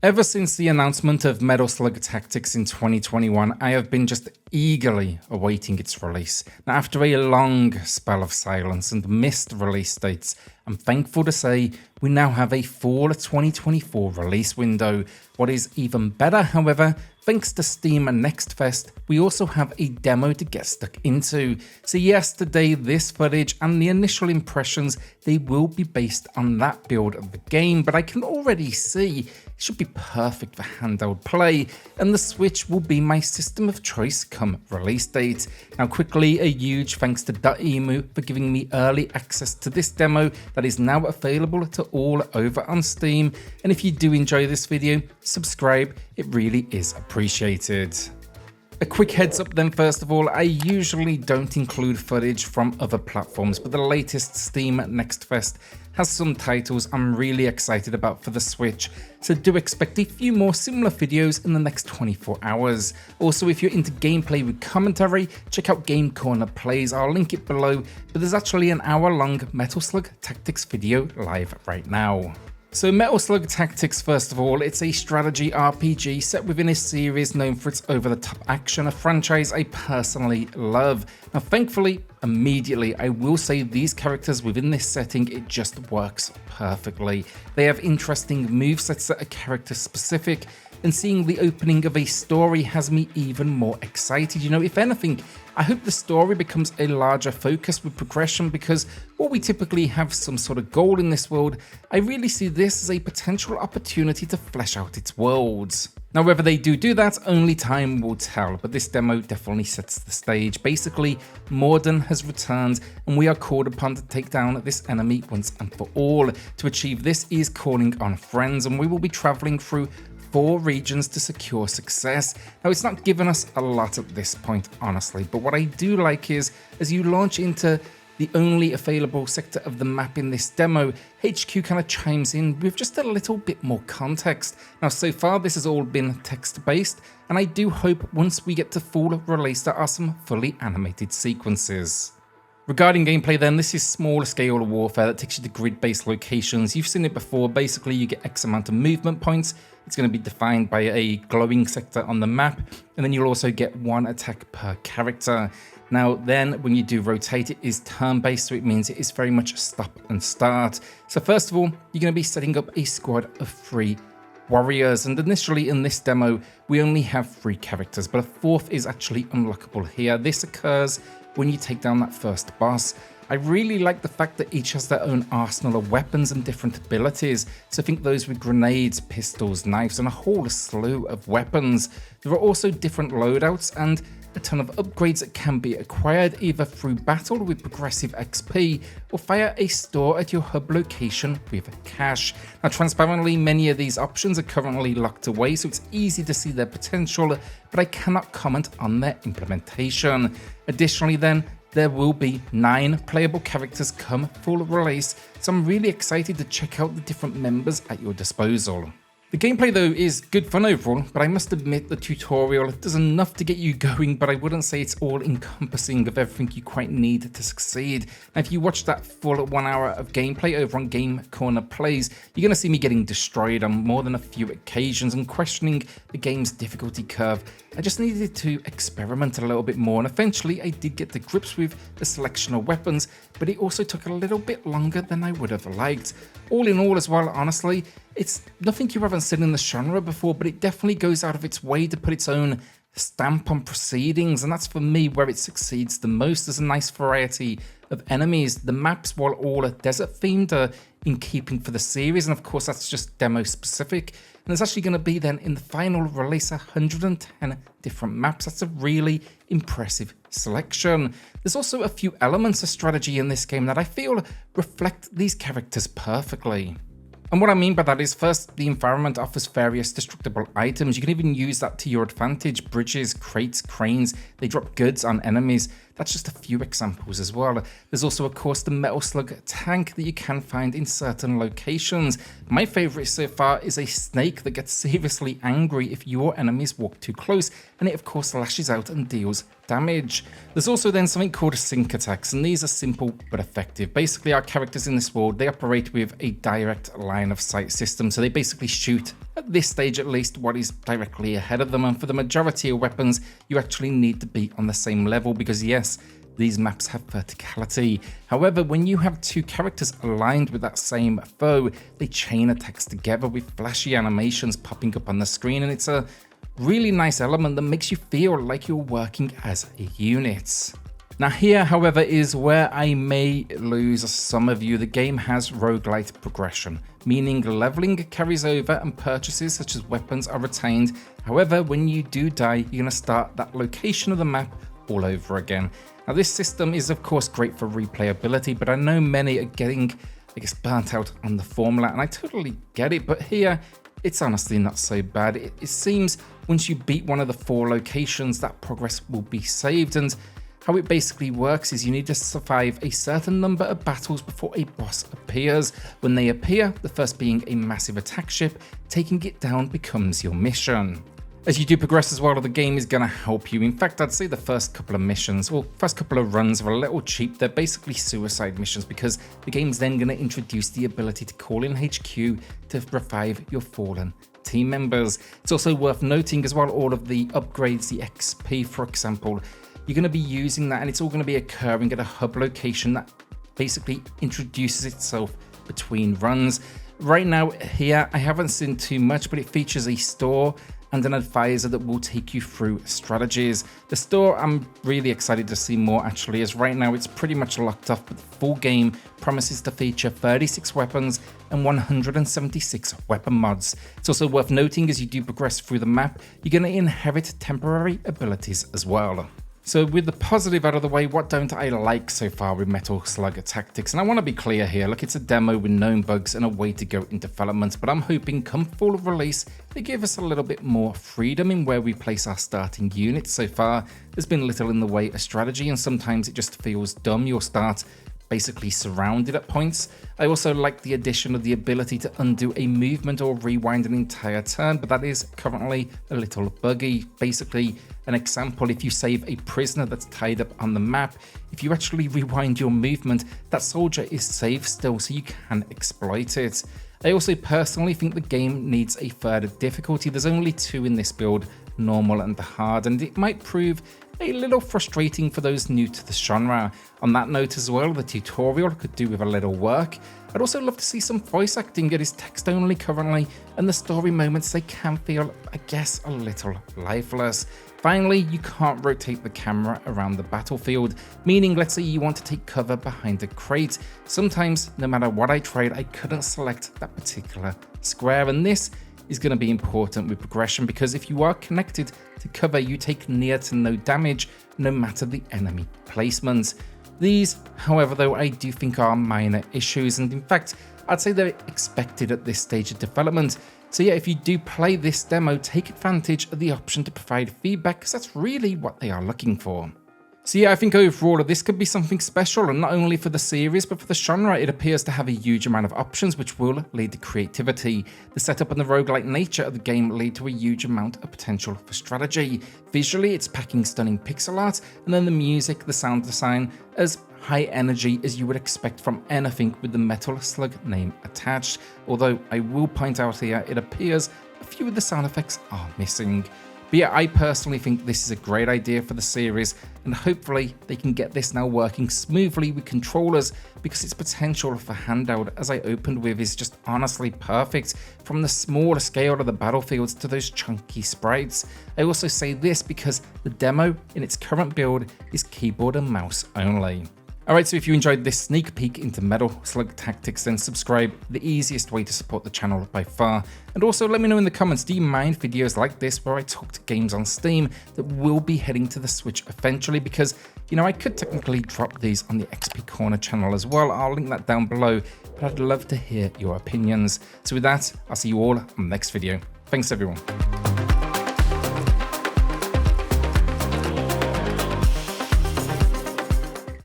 Ever since the announcement of Metal Slug Tactics in 2021, I have been just eagerly awaiting its release. Now, after a long spell of silence and missed release dates, I'm thankful to say we now have a fall 2024 release window. What is even better, however, thanks to Steam and Next Fest, we also have a demo to get stuck into. So yesterday, this footage and the initial impressions, they will be based on that build of the game, but I can already see it should be perfect for handheld play, and the Switch will be my system of choice come release date. Now quickly, a huge thanks to .emu for giving me early access to this demo that is now available to all over on Steam, and if you do enjoy this video, subscribe, it really is appreciated. A quick heads up then, first of all, I usually don't include footage from other platforms, but the latest Steam Next Fest has some titles I'm really excited about for the Switch, so do expect a few more similar videos in the next 24 hours. Also, if you're into gameplay with commentary, check out SwitchCorner Plays, I'll link it below, but there's actually an hour-long Metal Slug Tactics video live right now. So Metal Slug Tactics, first of all, it's a strategy RPG set within a series known for its over-the-top action, a franchise I personally love. Now thankfully, immediately, I will say these characters within this setting, it just works perfectly. They have interesting movesets that are character specific, and seeing the opening of a story has me even more excited. You know, if anything, I hope the story becomes a larger focus with progression, because while we typically have some sort of goal in this world, I really see this as a potential opportunity to flesh out its worlds. Now whether they do that, only time will tell, but this demo definitely sets the stage. Basically, Morden has returned and we are called upon to take down this enemy once and for all. To achieve this is calling on friends, and we will be travelling through 4 regions to secure success. Now it's not given us a lot at this point, honestly, but what I do like is, as you launch into the only available sector of the map in this demo, HQ kind of chimes in with just a little bit more context. Now so far this has all been text based, and I do hope once we get to full release there are some fully animated sequences. Regarding gameplay then, this is small scale warfare that takes you to grid-based locations. You've seen it before. Basically you get X amount of movement points. It's going to be defined by a glowing sector on the map, and then you'll also get 1 attack per character. Now then, when you do rotate, it is turn-based, so it means it is very much stop and start. So first of all, you're going to be setting up a squad of 3 warriors, and initially in this demo we only have 3 characters, but a 4th is actually unlockable here. This occurs when you take down that first boss. I really like the fact that each has their own arsenal of weapons and different abilities, so think those with grenades, pistols, knives, and a whole slew of weapons. There are also different loadouts and a ton of upgrades that can be acquired either through battle with progressive XP or via a store at your hub location with cash. Now transparently, many of these options are currently locked away, so it's easy to see their potential, but I cannot comment on their implementation. Additionally then, there will be 9 playable characters come full release, so I'm really excited to check out the different members at your disposal. The gameplay though is good fun overall, but I must admit the tutorial does enough to get you going, but I wouldn't say it's all encompassing of everything you quite need to succeed. Now if you watch that full 1 hour of gameplay over on SwitchCorner Plays, you're going to see me getting destroyed on more than a few occasions and questioning the game's difficulty curve. I just needed to experiment a little bit more, and eventually I did get to grips with the selection of weapons, but it also took a little bit longer than I would have liked. All in all as well, honestly, it's nothing you haven't seen in the genre before, but it definitely goes out of its way to put its own stamp on proceedings, and that's for me where it succeeds the most. There's a nice variety of enemies. The maps, while all desert themed, are in keeping for the series, and of course that's just demo specific. And there's actually going to be then in the final release 110 different maps. That's a really impressive selection. There's also a few elements of strategy in this game that I feel reflect these characters perfectly. And what I mean by that is, first, the environment offers various destructible items. You can even use that to your advantage. Bridges, crates, cranes, they drop goods on enemies. That's just a few examples as well. There's also, of course, the Metal Slug tank that you can find in certain locations. My favourite so far is a snake that gets seriously angry if your enemies walk too close, and it of course lashes out and deals damage. There's also then something called sync attacks, and these are simple but effective. Basically, our characters in this world, they operate with a direct line of sight system, so they basically shoot at this stage at least, what is directly ahead of them, and for the majority of weapons, you actually need to be on the same level because yes, these maps have verticality. However, when you have two characters aligned with that same foe, they chain attacks together with flashy animations popping up on the screen, and it's a really nice element that makes you feel like you're working as a unit. Now here, however, is where I may lose some of you. The game has roguelite progression, meaning leveling carries over and purchases such as weapons are retained. However, when you do die, you're going to start that location of the map all over again. Now this system is of course great for replayability, but I know many are getting, burnt out on the formula, and I totally get it, but here it's honestly not so bad. It seems once you beat one of the 4 locations, that progress will be saved, and how it basically works is you need to survive a certain number of battles before a boss appears. When they appear, the first being a massive attack ship, taking it down becomes your mission. As you do progress as well, the game is going to help you. In fact, I'd say the first couple of missions, or first couple of runs are a little cheap. They're basically suicide missions because the game's then going to introduce the ability to call in HQ to revive your fallen team members. It's also worth noting as well, all of the upgrades, the XP for example, you're going to be using that, and it's all going to be occurring at a hub location that basically introduces itself between runs. Right now here, I haven't seen too much, but it features a store and an advisor that will take you through strategies. The store, I'm really excited to see more actually, as right now it's pretty much locked off, but the full game promises to feature 36 weapons and 176 weapon mods. It's also worth noting as you do progress through the map, you're going to inherit temporary abilities as well. So with the positive out of the way, what don't I like so far with Metal Slug Tactics? And I want to be clear here, look, it's a demo with known bugs and a way to go in development, but I'm hoping come full release, they give us a little bit more freedom in where we place our starting units. So far, there's been little in the way of strategy, and sometimes it just feels dumb. You'll start basically surrounded at points. I also like the addition of the ability to undo a movement or rewind an entire turn, but that is currently a little buggy. Basically, an example, if you save a prisoner that's tied up on the map, if you actually rewind your movement, that soldier is safe still, so you can exploit it. I also personally think the game needs a further difficulty. There's only 2 in this build, normal and hard, and it might prove a little frustrating for those new to the genre. On that note as well, the tutorial could do with a little work. I'd also love to see some voice acting. It is text only currently, and the story moments, they can feel, I guess, a little lifeless. Finally, you can't rotate the camera around the battlefield, meaning let's say you want to take cover behind a crate. Sometimes, no matter what I tried, I couldn't select that particular square, and this is going to be important with progression because if you are connected to cover, you take near to no damage no matter the enemy placement. These, however, though, I do think are minor issues, and in fact, I'd say they're expected at this stage of development. So yeah, if you do play this demo, take advantage of the option to provide feedback because that's really what they are looking for. So yeah, I think overall this could be something special, and not only for the series but for the genre. It appears to have a huge amount of options which will lead to creativity. The setup and the roguelike nature of the game lead to a huge amount of potential for strategy. Visually, it's packing stunning pixel art, and then the music, the sound design, as high energy as you would expect from anything with the Metal Slug name attached. Although I will point out here, it appears a few of the sound effects are missing. But yeah, I personally think this is a great idea for the series, and hopefully they can get this now working smoothly with controllers because its potential for handheld, as I opened with, is just honestly perfect, from the smaller scale of the battlefields to those chunky sprites. I also say this because the demo in its current build is keyboard and mouse only. Alright, so if you enjoyed this sneak peek into Metal Slug Tactics, then subscribe, the easiest way to support the channel by far. And also let me know in the comments, do you mind videos like this where I talk to games on Steam that will be heading to the Switch eventually? Because, you know, I could technically drop these on the XPcorner channel as well. I'll link that down below, but I'd love to hear your opinions. So with that, I'll see you all on the next video. Thanks everyone.